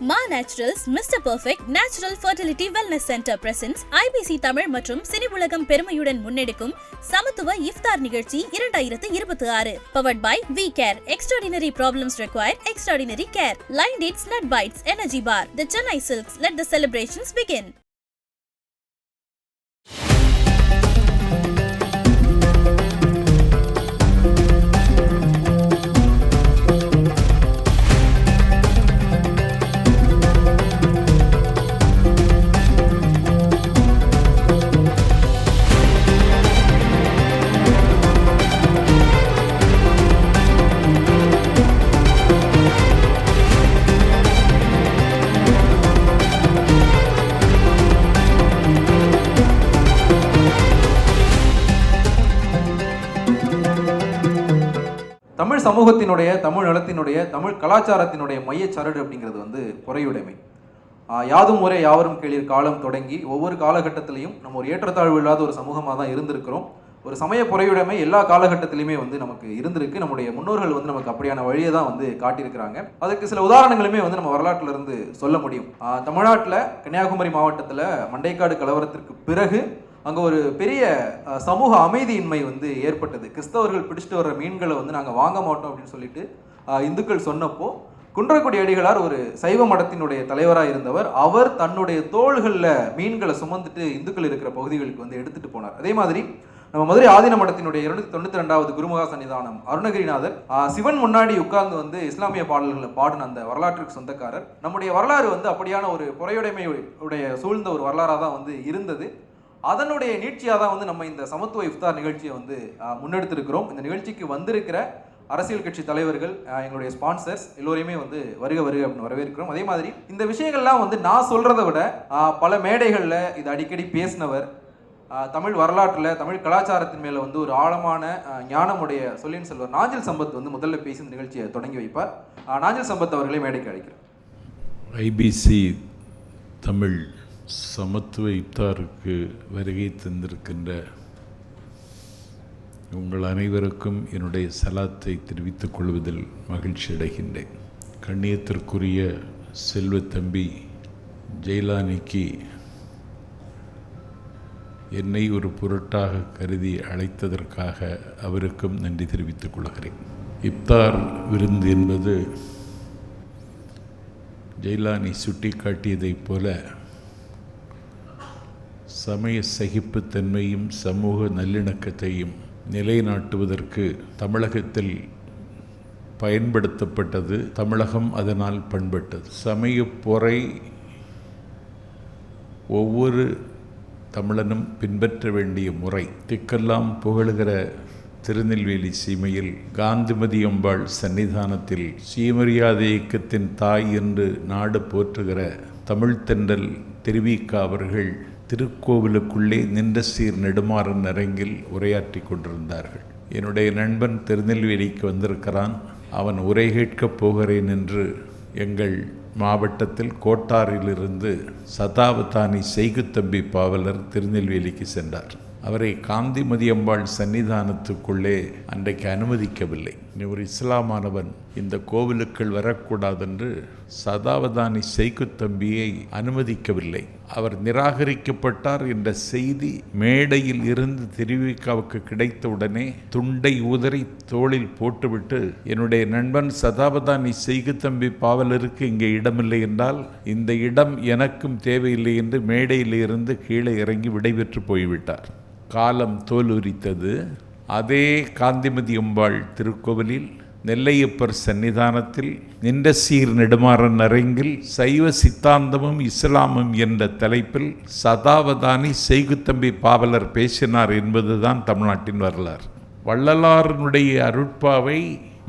மா naturals mister perfect natural fertility wellness centre presents IBC Tamil மற்றும் சினி உலகம் பெருமையுடன் முன்னெடுக்கும் சமத்துவ இஃப்தார் நிகழ்ச்சி 2026 powered by V care extraordinary problems require extraordinary care lion dates nut bites energy bar the Chennai silks let the celebrations begin. Tamil சமூகத்தினுடைய, தமிழ் நலத்தினுடைய, தமிழ் கலாச்சாரத்தினுடைய மையச்சரடு அப்படிங்கிறது பொறையுடைமை. யாதும் ஊரே யாவரும் கேளீர் காலம் தொடங்கி ஒவ்வொரு காலகட்டத்திலையும் நம்ம ஒரு ஏற்றத்தாழ்வு இல்லாத ஒரு சமூகமாக தான் இருந்திருக்கிறோம். ஒரு சமய பொறையுடைமை எல்லா காலகட்டத்திலையுமே நமக்கு இருந்திருக்கு. நம்முடைய முன்னோர்கள் நமக்கு அப்படியான வழியை தான் காட்டியிருக்கிறாங்க. அதுக்கு சில உதாரணங்களுமே நம்ம வரலாற்றுல இருந்து சொல்ல முடியும். தமிழ்நாட்டில் கன்னியாகுமரி மாவட்டத்தில் மண்டைக்காடு கலவரத்திற்கு பிறகு அங்கே ஒரு பெரிய சமூக அமைதியின்மை ஏற்பட்டது. கிறிஸ்தவர்கள் பிடிச்சிட்டு வர்ற மீன்களை நாங்கள் வாங்க மாட்டோம் அப்படின்னு சொல்லிட்டு இந்துக்கள் சொன்னப்போ குன்றக்குடி அடிகளார் ஒரு சைவ மடத்தினுடைய தலைவராக இருந்தவர். அவர் தன்னுடைய தோள்களில் மீன்களை சுமந்துட்டு இந்துக்கள் இருக்கிற பகுதிகளுக்கு எடுத்துட்டு போனார். அதே மாதிரி நம்ம மதுரை ஆதீன மடத்தினுடைய 292வது குருமகா சன்னிதானம் அருணகிரிநாதர் சிவன் முன்னாடி உட்கார்ந்து இஸ்லாமிய பாடல்களை பாடின அந்த வரலாற்றுக்கு சொந்தக்காரர். நம்முடைய வரலாறு அப்படியான ஒரு பொறையுடைமை உடைய சூழ்ந்த ஒரு வரலாறாக தான் இருந்தது. அதனுடைய நீட்சியாக தான் நம்ம இந்த சமத்துவ இஃப்தார் நிகழ்ச்சியை முன்னெடுத்திருக்கிறோம். இந்த நிகழ்ச்சிக்கு வந்திருக்கிற அரசியல் கட்சி தலைவர்கள், எங்களுடைய ஸ்பான்சர்ஸ் எல்லோரையுமே வருக வருக அப்படின்னு வரவேற்கிறோம். அதே மாதிரி இந்த விஷயங்கள்லாம் நான் சொல்றதை விட பல மேடைகளில் இது அடிக்கடி பேசினவர், தமிழ் வரலாற்றில் தமிழ் கலாச்சாரத்தின் மேலே ஒரு ஆழமான ஞானமுடைய சொல்லின் செல்வர் நாஞ்சில் சம்பத் முதல்ல பேசி இந்த நிகழ்ச்சியை தொடங்கி வைப்பார். நாஞ்சில் சம்பத் அவர்களை மேடைக்கு அழைக்கிறேன். ஐபிசி தமிழ் சமத்துவ இஃப்தாருக்கு வருகை தந்திருக்கின்ற உங்கள் அனைவருக்கும் என்னுடைய சலாத்தை தெரிவித்துக் கொள்வதில் மகிழ்ச்சி அடைகின்றேன். கண்ணியத்திற்குரிய செல்வத்தம்பி ஜெயலானிக்கு என்னை ஒரு பொருட்டாக கருதி அழைத்ததற்காக அவருக்கும் நன்றி தெரிவித்துக் கொள்கிறேன். இஃப்தார் விருந்து என்பது ஜெயலானி சுட்டி காட்டியதைப் போல சமய சகிப்புத்தன்மையும் சமூக நல்லிணக்கத்தையும் நிலைநாட்டுவதற்கு தமிழகத்தில் பயன்படுத்தப்பட்டது. தமிழகம் அதனால் பண்பட்டது. சமய பொறை ஒவ்வொரு தமிழனும் பின்பற்ற வேண்டிய முறை. திக்கெல்லாம் புகழுகிற திருநெல்வேலி சீமையில் காந்திமதி அம்பாள் சன்னிதானத்தில் சுயமரியாதை இயக்கத்தின் தாய் என்று நாடு போற்றுகிற தமிழ்த்தென்றல் திருவிக அவர்கள் திருக்கோவிலுக்குள்ளே நின்ற சீர் நெடுமாறன் அரங்கில் உரையாற்றி கொண்டிருந்தார்கள். என்னுடைய நண்பன் திருநெல்வேலிக்கு வந்திருக்கிறான், அவன் உரை கேட்கப் போகிறேன் என்று எங்கள் மாவட்டத்தில் கோட்டாரிலிருந்து சதாவதானி செய்குத்தம்பி பாவலர் திருநெல்வேலிக்கு சென்றார். அவரை காந்திமதி அம்பாள் சன்னிதானத்துக்குள்ளே அன்றைக்கு அனுமதிக்கவில்லை. நீ ஒரு இஸ்லாமானவன், இந்த கோவிலுக்குள் வரக்கூடாதென்று சதாவதானி செய்குத்தம்பியை அனுமதிக்கவில்லை. அவர் நிராகரிக்கப்பட்டார் என்ற செய்தி மேடையில் இருந்து திருவிக்காவுக்கு கிடைத்தவுடனே துண்டை உதறி தோளில் போட்டுவிட்டு, என்னுடைய நண்பன் சதாவதானி செய்குத்தம்பி பாவலருக்கு இங்கே இடமில்லை என்றால் இந்த இடம் எனக்கும் தேவையில்லை என்று மேடையில் இருந்து கீழே இறங்கி விடைபெற்று போய்விட்டார். காலம் தோலுரித்தது. அதே காந்திமதி அம்பாள் திருக்கோவிலில் நெல்லையப்பர் சன்னிதானத்தில் நின்ற சீர் நெடுமாறன் அரங்கில் சைவ சித்தாந்தமும் இஸ்லாமும் என்ற தலைப்பில் சதாவதானி செய்குத்தம்பி பாவலர் பேசினார் என்பதுதான் தமிழ்நாட்டின் வரலாறு. வள்ளலாரனுடைய அருட்பாவை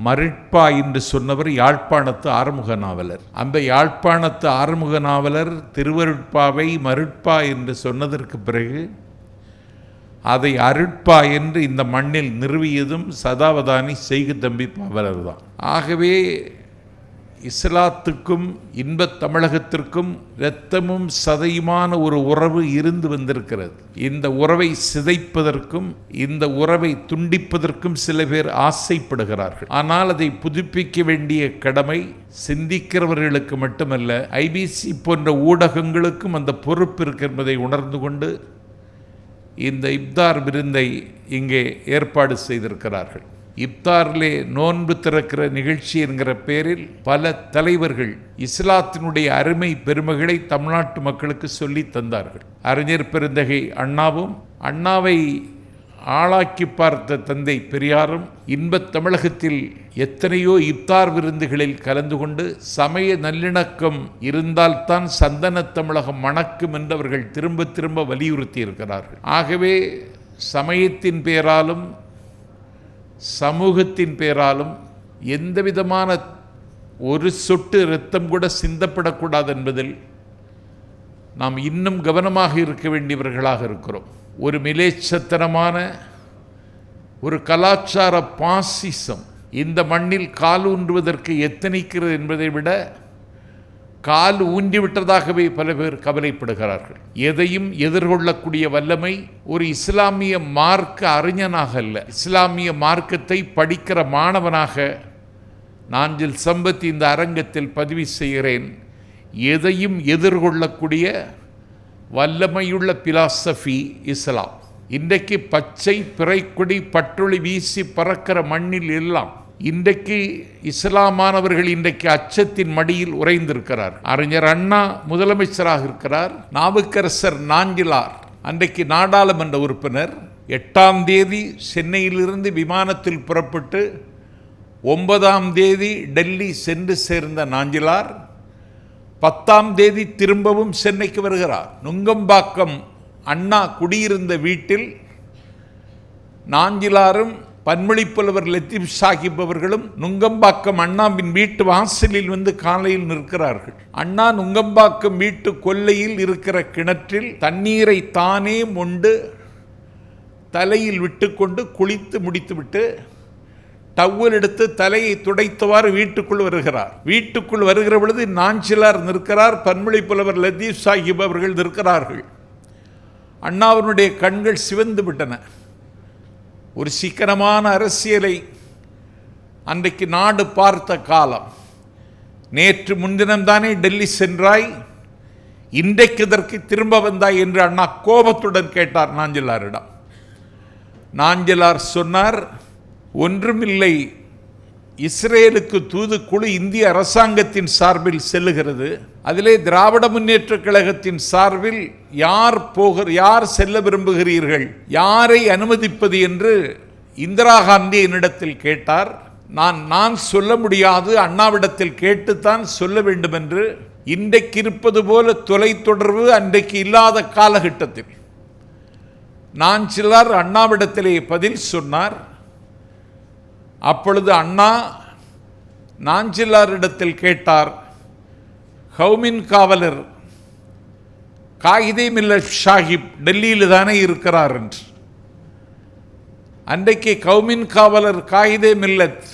மருட்பா என்று சொன்னவர் யாழ்ப்பாணத்து ஆறுமுக நாவலர். அந்த யாழ்ப்பாணத்து ஆறுமுக நாவலர் திருவருட்பாவை மருட்பா என்று சொன்னதற்கு பிறகு அதை அருட்பா என்று இந்த மண்ணில் நிறுவியதும் சதாவதானி செய்குத்தம்பி பாவலர் தான். ஆகவே இஸ்லாத்துக்கும் இன்பத் தமிழகத்திற்கும் இரத்தமும் சதையுமான ஒரு உறவு இருந்து வந்திருக்கிறது. இந்த உறவை சிதைப்பதற்கும் இந்த உறவை துண்டிப்பதற்கும் சில பேர் ஆசைப்படுகிறார்கள். ஆனால் அதை புதுப்பிக்க வேண்டிய கடமை சிந்திக்கிறவர்களுக்கு மட்டுமல்ல, ஐபிசி போன்ற ஊடகங்களுக்கும் அந்த பொறுப்பு இருக்கிறதை உணர்ந்து கொண்டு இந்த இப்தார் விருந்தை இங்கே ஏற்பாடு செய்திருக்கிறார்கள். இப்தாரிலே நோன்பு திறக்கிற நிகழ்ச்சி என்கிற பெயரில் பல தலைவர்கள் இஸ்லாத்தினுடைய அருமை பெருமைகளை தமிழ்நாட்டு மக்களுக்கு சொல்லி தந்தார்கள். அறிஞர் பெருந்தகை அண்ணாவும், அண்ணாவை ஆளாக்கி பார்த்த தந்தை பெரியாரும் இன்பத் தமிழகத்தில் எத்தனையோ இப்தார் விருந்துகளில் கலந்து கொண்டு சமய நல்லிணக்கம் இருந்தால்தான் சந்தன தமிழகம் மணக்கும் என்று அவர்கள் திரும்ப திரும்ப வலியுறுத்தி இருக்கிறார்கள். ஆகவே சமயத்தின் பேராலும் சமூகத்தின் பேராலும் எந்த விதமான ஒரு சொட்டு இரத்தம் கூட சிந்தப்படக்கூடாது என்பதில் நாம் இன்னும் கவனமாக இருக்க வேண்டியவர்களாக இருக்கிறோம். ஒரு மிலேச்சத்தனமான ஒரு கலாச்சார பாசிசம் இந்த மண்ணில் கால் ஊன்றுவதற்கு எத்தனிக்கிறது என்பதை விட கால் ஊன்றிவிட்டதாகவே பல பேர் கவலைப்படுகிறார்கள். எதையும் எதிர்கொள்ளக்கூடிய வல்லமை ஒரு இஸ்லாமிய மார்க்க அறிஞனாக அல்ல, இஸ்லாமிய மார்க்கத்தை படிக்கிற மாணவனாக நாஞ்சில் சம்பத் இந்த அரங்கத்தில் பதிவு செய்கிறேன். எதையும் எதிர்கொள்ளக்கூடிய வல்லமையுள்ள பிலாசபி இஸ்லாம். இன்றைக்கு பச்சை பிறைக்கொடி பட்டொளி வீசி பறக்கிற மண்ணில் எல்லாம் இன்றைக்கு இஸ்லாமானவர்கள் இன்றைக்கு அச்சத்தின் மடியில் உறைந்திருக்கிறார். அறிஞர் அண்ணா முதலமைச்சராக இருக்கிறார். நாவுக்கரசர் நாஞ்சிலார் அன்றைக்கு நாடாளுமன்ற உறுப்பினர். 8ஆம் தேதி சென்னையிலிருந்து விமானத்தில் புறப்பட்டு 9ஆம் தேதி டெல்லி சென்று சேர்ந்த நாஞ்சிலார் 10ஆம் தேதி திரும்பவும் சென்னைக்கு வருகிறார். நுங்கம்பாக்கம் அண்ணா குடியிருந்த வீட்டில் நாஞ்சிலாரும் பன்மொழிப்புலவர் லத்தீப் சாஹிப் அவர்களும் நுங்கம்பாக்கம் அண்ணாவின் வீட்டு வாசலில் வந்து காலையில் நிற்கிறார்கள். அண்ணா நுங்கம்பாக்கம் வீட்டு கொல்லையில் இருக்கிற கிணற்றில் தண்ணீரை தானே மொண்டு தலையில் விட்டுக்கொண்டு குளித்து முடித்துவிட்டு டவல் எடுத்து தலையை துடைத்தவாறு வீட்டுக்குள் வருகிறார். வீட்டுக்குள் வருகிற பொழுது நாஞ்சிலார் நிற்கிறார், பன்மொழிப்புலவர் லத்தீப் சாஹிப் அவர்கள் நிற்கிறார்கள். அண்ணாவினுடைய கண்கள் சிவந்து விட்டன. ஒரு சிக்கனமான அரசியலை அன்றைக்கு நாடு பார்த்த காலம். நேற்று முன்தினம்தானே டெல்லி சென்றாய், இன்றைக்கு இதற்கு திரும்ப வந்தாய் என்று அண்ணா கோபத்துடன் கேட்டார் நாஞ்சிலாரிடம். நாஞ்சிலார் சொன்னார், ஒன்றுமில்லை, இஸ்ரேலுக்கு தூதுக்குழு இந்திய அரசாங்கத்தின் சார்பில் செல்லுகிறது. அதிலே திராவிட முன்னேற்ற கழகத்தின் சார்பில் யார் செல்ல விரும்புகிறீர்கள், யாரை அனுமதிப்பது என்று இந்திரா காந்தி என்னிடத்தில் கேட்டார். நான் சொல்ல முடியாது, அண்ணாவிடத்தில் கேட்டுத்தான் சொல்ல வேண்டும் என்று. இன்றைக்கு இருப்பது போல தொலைத்தொடர்பு அன்றைக்கு இல்லாத காலகட்டத்தில் நாஞ்சிலார் அண்ணாவிடத்திலே பதில் சொன்னார். அப்பொழுது அண்ணா நாஞ்சிலாரிடத்தில் கேட்டார், ஹவுமின் காவலர் காகிதே மில்லத் சாஹிப் டெல்லியில் தானே இருக்கிறார் என்று. அன்றைக்கு கவுமின் காவலர் Quaide Millat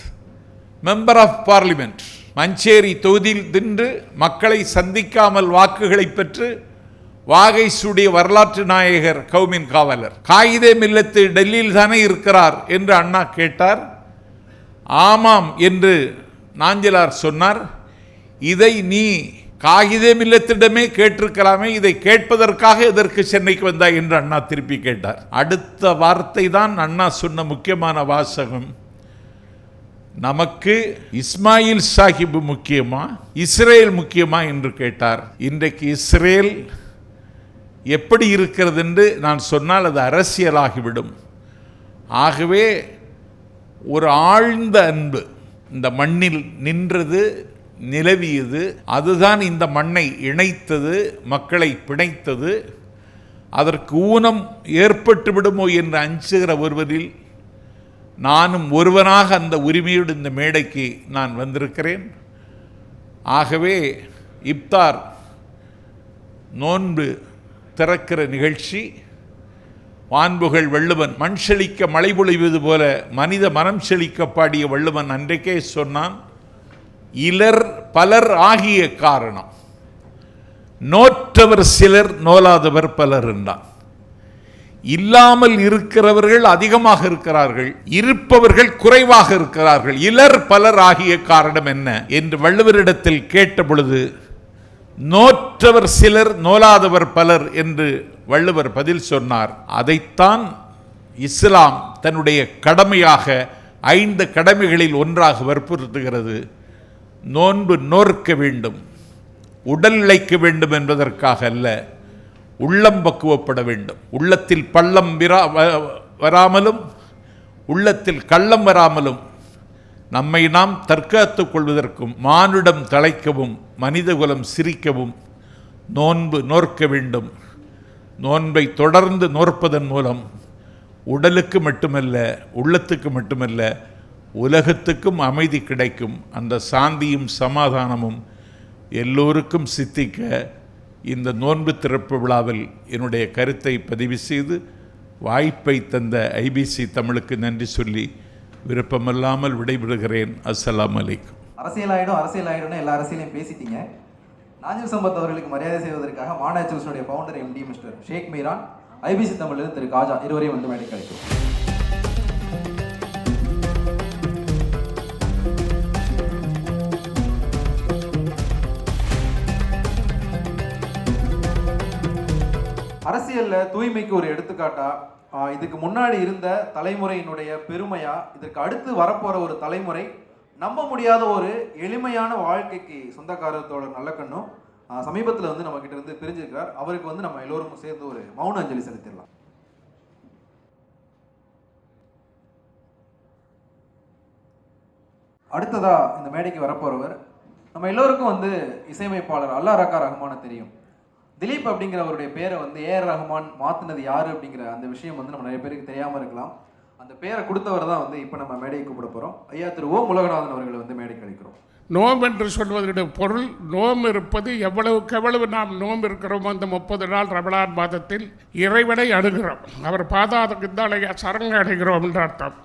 member of parliament Manjeri தொகுதியில் நின்று மக்களை சந்திக்காமல் வாக்குகளை பெற்று வாகை சூடிய வரலாற்று நாயகர் கவுமின் காவலர். காகிதே மில்லத்து டெல்லியில் தானே இருக்கிறார் என்று அண்ணா கேட்டார். ஆமாம் என்று நாஞ்சிலார் சொன்னார். இதை நீ காகிதே மில்லத்திடமே கேட்டிருக்கலாமே, இதை கேட்பதற்காக எதற்கு சென்னைக்கு வந்தாய் என்று அண்ணா திருப்பி கேட்டார். அடுத்த வார்த்தை தான் அண்ணா சொன்ன முக்கியமான வாசகம். நமக்கு இஸ்மாயில் சாஹிப் முக்கியமா, இஸ்ரேல் முக்கியமா என்று கேட்டார். இன்றைக்கு இஸ்ரேல் எப்படி இருக்கிறது என்று நான் சொன்னால் அது அரசியலாகிவிடும். ஆகவே ஒரு ஆழ்ந்த அன்பு இந்த மண்ணில் நின்றது, நிலவியது. அதுதான் இந்த மண்ணை இணைத்தது, மக்களை பிணைத்தது. அதற்கு ஊனம் ஏற்பட்டு விடுமோ என்று அஞ்சுகிற ஒருவரில் நானும் ஒருவனாக அந்த உரிமையோடு இந்த மேடைக்கு நான் வந்திருக்கிறேன். ஆகவே இப்தார் நோன்பு திறக்கிற நிகழ்ச்சி வான்புகள் வள்ளுவன் மண் செழிக்க மழை பொழிவது போல மனித மனம் செழிக்க பாடிய வள்ளுவன் அன்றைக்கே சொன்னான், இலர் பலர் ஆகிய காரணம். நோற்றவர் சிலர் நோலாதவர் பலர் என்றான். இல்லாமல் இருக்கிறவர்கள் அதிகமாக இருக்கிறார்கள், இருப்பவர்கள் குறைவாக இருக்கிறார்கள். இலர் பலர் ஆகிய காரணம் என்ன என்று வள்ளுவரிடத்தில் கேட்ட பொழுது, நோற்றவர் சிலர் நோலாதவர் பலர் என்று வள்ளுவர் பதில் சொன்னார். அதைத்தான் இஸ்லாம் தன்னுடைய கடமையாக 5 கடமைகளில் ஒன்றாக வற்புறுத்துகிறது. நோன்பு நோற்க வேண்டும், உடல் இழைக்க வேண்டும் என்பதற்காக அல்ல, உள்ளம் பக்குவப்பட வேண்டும். உள்ளத்தில் பள்ளம் வராமலும் உள்ளத்தில் கள்ளம் வராமலும் நம்மை நாம் தற்காத்துக் கொள்வதற்கும் மானுடம் தழைக்கவும் மனிதகுலம் சிரிக்கவும் நோன்பு நோற்க வேண்டும். நோன்பை தொடர்ந்து நோற்பதன் மூலம் உடலுக்கு மட்டுமல்ல, உள்ளத்துக்கு மட்டுமல்ல, உலகத்துக்கும் அமைதி கிடைக்கும். அந்த சாந்தியும் சமாதானமும் எல்லோருக்கும் சித்திக்க இந்த நோன்பு திறப்பு விழாவில் என்னுடைய கருத்தை பதிவு செய்து வாய்ப்பை தந்த ஐபிசி தமிழுக்கு நன்றி சொல்லி விருப்பமில்லாமல் விடைபெறுகிறேன். அஸ்ஸலாமு அலைக்கும். அரசியலாயிடும்னு எல்லா அரசியலையும் பேசிட்டீங்க. நாஜிர் சம்பத் அவர்களுக்கு மரியாதை செய்வதற்காக மாநேச்சுரல்ஸுடைய ஃபவுண்டர் MD மிஸ்டர் ஷேக் மீரான், ஐபிசி தமிழிலிருந்து திரு காஜா இருவரையும் வந்து மேடைக்கு அழைக்கிறோம். அரசியல்ல தூய்மைக்கு ஒரு எடுத்துக்காட்டா, இதுக்கு முன்னாடி இருந்த தலைமுறையினுடைய பெருமையா, இதற்கு அடுத்து வரப்போற ஒரு தலைமுறை நம்ப முடியாத ஒரு எளிமையான வாழ்க்கைக்கு சொந்தக்காரத்தோட நல்லக்கண்ணும் சமீபத்தில் வந்து நம்ம கிட்ட இருந்து பிரிஞ்சிருக்கிறார். அவருக்கு வந்து நம்ம எல்லோரும் சேர்ந்து ஒரு மௌன அஞ்சலி செலுத்திடலாம். அடுத்ததா இந்த மேடைக்கு வரப்போறவர் நம்ம எல்லோருக்கும் வந்து இசையமைப்பாளர் அல்லா ரக்கா ரஹ்மான தெரியும். திலீப் அப்படிங்கிறவருடைய பேரை வந்து AR ரஹ்மான் மாத்தினது யாரு அப்படிங்கிற அந்த விஷயம் வந்து நம்ம நிறைய பேருக்கு தெரியாம இருக்கலாம். அந்த பேரை கொடுத்தவர் தான் வந்து இப்போ நம்ம மேடைக்கு கூப்பிட போறோம். ஐயா திரு ஓ உலகநாதன் அவர்களை வந்து மேடைக்கு அழைக்கிறோம். நோம்பு என்று சொல்வதனுடைய பொருள், நோம்பு இருப்பது எவ்வளவுக்கு நாம் நோம்பு இருக்கிறோமோ அந்த 30 நாள் ரமலான் மாதத்தில் இறைவனை அணுகிறோம், அவர் பாதாள சரண் அடைகிறோம் என்ற அர்த்தம்.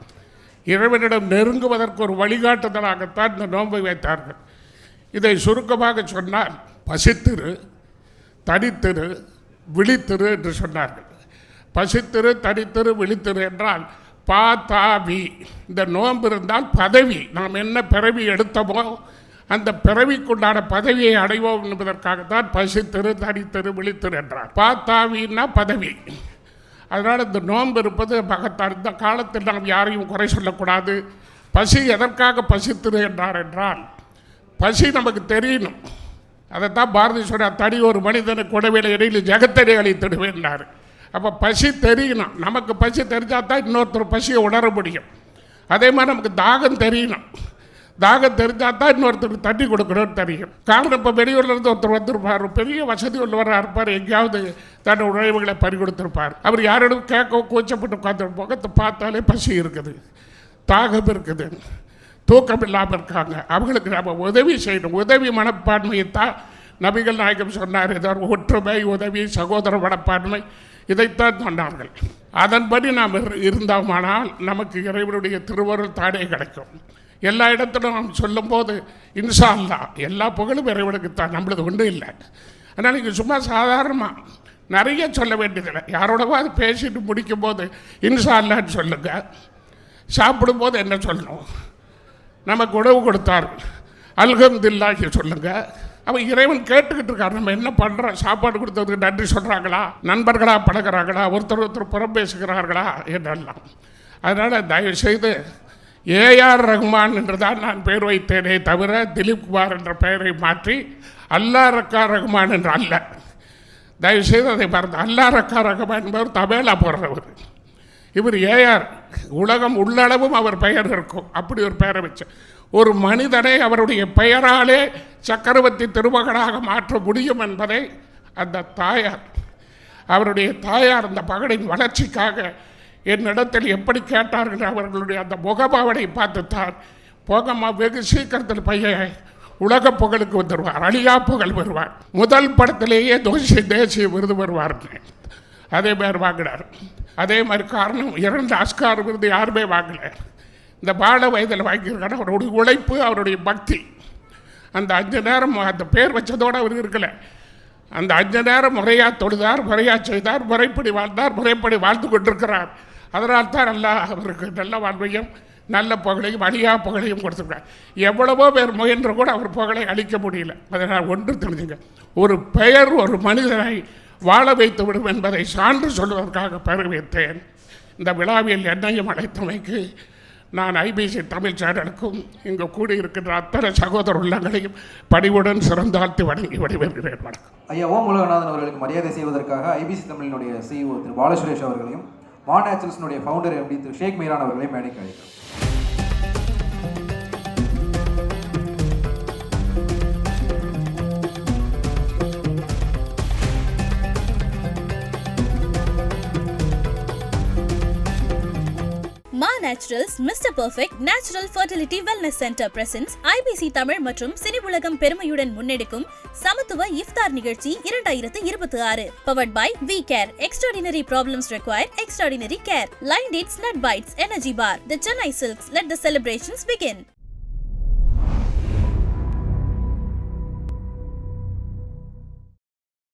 இறைவனிடம் நெருங்குவதற்கு ஒரு வழிகாட்டுதலாகத்தான் இந்த நோன்பை வைத்தார்கள். இதை சுருக்கமாக சொன்னால் பசித்திரு, தனித்திரு, விழித்திரு என்று சொன்னார்கள். பசித்திரு, தனித்திரு, விழித்திரு என்றால் பாதாவி. இந்த நோன்பு இருந்தால் பதவி, நாம் என்ன பிறவி எடுத்தோமோ அந்த பிறவிக்குண்டான பதவியை அடைவோம் என்பதற்காகத்தான் பசித்திரு, தனித்திரு, விழித்திரு என்றார். பாதாவின்னா பதவி. அதனால் இந்த நோன்பு இருப்பது மகத்தான். இந்த காலத்தில் நாம் யாரையும் குறை சொல்லக்கூடாது. பசி எதற்காக பசித்திரு என்றால் பசி நமக்கு தெரியணும். அதைத்தான் பாரதி சொன்னார், தனி ஒரு மனிதனை கொடவேலை இடையில் ஜெகத்தடி அழித்திடுவேன்னார். அப்போ பசி தெரியணும். நமக்கு பசி தெரிஞ்சால் தான் இன்னொருத்தர் பசியை உணர முடியும். அதே மாதிரி நமக்கு தாகம் தெரியணும். தாகம் தெரிஞ்சால் தான் இன்னொருத்தருக்கு தண்ணி கொடுக்கணும்னு தெரியும். காரணம், இப்போ வெளியூர்லேருந்து ஒருத்தர் வந்திருப்பார், பெரிய வசதி உள்ளவராக இருப்பார், எங்கேயாவது தன் உணவுகளை பறி கொடுத்துருப்பார். அவர் யாரிடம் கேட்க கூச்சப்பட்டு உட்காந்துரு முகத்தை பார்த்தாலே பசி இருக்குது, தாகம் இருக்குது, தூக்கம் இல்லாமல் இருக்காங்க. அவங்களுக்கு நம்ம உதவி செய்யணும். உதவி மனப்பான்மையைத்தான் நபிகள் நாயகம் சொன்னார். ஏதாவது ஒற்றுமை, உதவி, சகோதர மனப்பான்மை, இதைத்தான் சொன்னார்கள். அதன்படி நாம் இருந்தோமானால் நமக்கு இறைவனுடைய திருவருள் தானே கிடைக்கும். எல்லா இடத்திலும் நாம் சொல்லும்போது இன்ஷா அல்லாஹ், எல்லா புகழும் இறைவனுக்குத்தான், நம்மளது ஒன்றும் இல்லை. அதனால் நீங்கள் சும்மா சாதாரணமாக நிறைய சொல்ல வேண்டியதில்லை. யாரோடவோ அது பேசிட்டு முடிக்கும் போது இன்ஷா அல்லான்னு சொல்லுங்கள். சாப்பிடும்போது என்ன சொல்லணும், நமக்கு உணவு கொடுத்தார் அல்ஹம்துலில்லாஹ் சொல்லுங்கள். அவன் இறைவன் கேட்டுக்கிட்டு இருக்கார், நம்ம என்ன பண்ணுறோம், சாப்பாடு கொடுத்ததுக்கு நன்றி சொல்கிறாங்களா, நண்பர்களாக பழகிறாங்களா, ஒருத்தர் புறம் பேசுகிறார்களா என்றெல்லாம். அதனால் தயவுசெய்து AR ரஹ்மான் என்று தான் நான் பெயர் வைத்தேனே தவிர திலீப் குமார் என்ற பெயரை மாற்றி அல்லா ரக்கா ரஹ்மான் என்று அல்ல. தயவுசெய்து அதை மறந்து, அல்லா ரக்கா ரஹ்மான் என்பவர் தபேலா போடுறவர். இவர் AR, உலகம் உள்ளளவும் அவர் பெயர் இருக்கும். அப்படி ஒரு பெயரை வச்சு ஒரு மனிதனை அவருடைய பெயராலே சக்கரவர்த்தி திருமகனாக மாற்ற முடியும் என்பதை அந்த தாயார், அவருடைய தாயார் அந்த மகனின் வளர்ச்சிக்காக என்னிடத்தில் எப்படி கேட்டார்கள், அவர்களுடைய அந்த முகபாவனை பார்த்துத்தான் போகமா வெகு சீக்கிரத்தில் பையன் உலக புகழுக்கு வந்துடுவார், அழியா புகழ் வருவார். முதல் படத்திலேயே தேசிய விருது வருவார். அதே மாதிரி வாங்கினார். அதே மாதிரி காரணம், 2 ஆஸ்கார் விருது யாருமே வாங்கலை. இந்த பால வயதில் வாங்கியிருக்காரு. அவருடைய உழைப்பு, அவருடைய பக்தி. அந்த 5 நேரம் அந்த பேர் வச்சதோடு அவர் இருக்கலை. அந்த 5 நேரம் முறையாக தொழுதார், முறையாக செய்தார், முறைப்படி வாழ்ந்தார், முறைப்படி வாழ்ந்து கொண்டிருக்கிறார். அதனால் தான் நல்லா அவருக்கு நல்ல வாழ்வையும் நல்ல புகழையும் அழியா புகழையும் கொடுத்துருக்கார். எவ்வளவோ பேர் முயன்று கூட அவர் புகழை அளிக்க முடியல. அதனால் ஒன்று தெரிஞ்சுங்க, ஒரு பெயர் ஒரு மனிதனை வாழ வைத்து விடும் என்பதை சான்று சொல்வதற்காக பெயர் வைத்தேன். இந்த விழாவில் என்னையும் அழைத்தமைக்கு நான் ஐபிசி தமிழ் சேனலுக்கும் இங்கு கூடியிருக்கின்ற அத்தனை சகோதர உள்ளங்களையும் பணிவுடன் சிறந்தாழ்த்தி வணங்கி விடைபெறுகிறேன். வணக்கம். ஐயா ஓம் உலகநாதன் அவர்களுக்கு மரியாதை செய்வதற்காக ஐபிசி தமிழினுடைய CEO திரு பாலசுரேஷ் அவர்களையும் மா நேச்சுரல்ஸினுடைய ஃபவுண்டர் MD திரு ஷேக் மீரான் அவர்களையும் மேடைக்கு அழைக்கிறோம். Maa naturals mister perfect natural fertility wellness centre presents IBC Tamil மற்றும் சினி உலகம் பெருமையுடன் முன்னெடுக்கும் சமத்துவ இஃப்தார் நிகழ்ச்சி 2026. Powered by V care. Extraordinary problems require extraordinary care. Lion dates, nut bites, energy bar. The Chennai silks. Let the celebrations begin.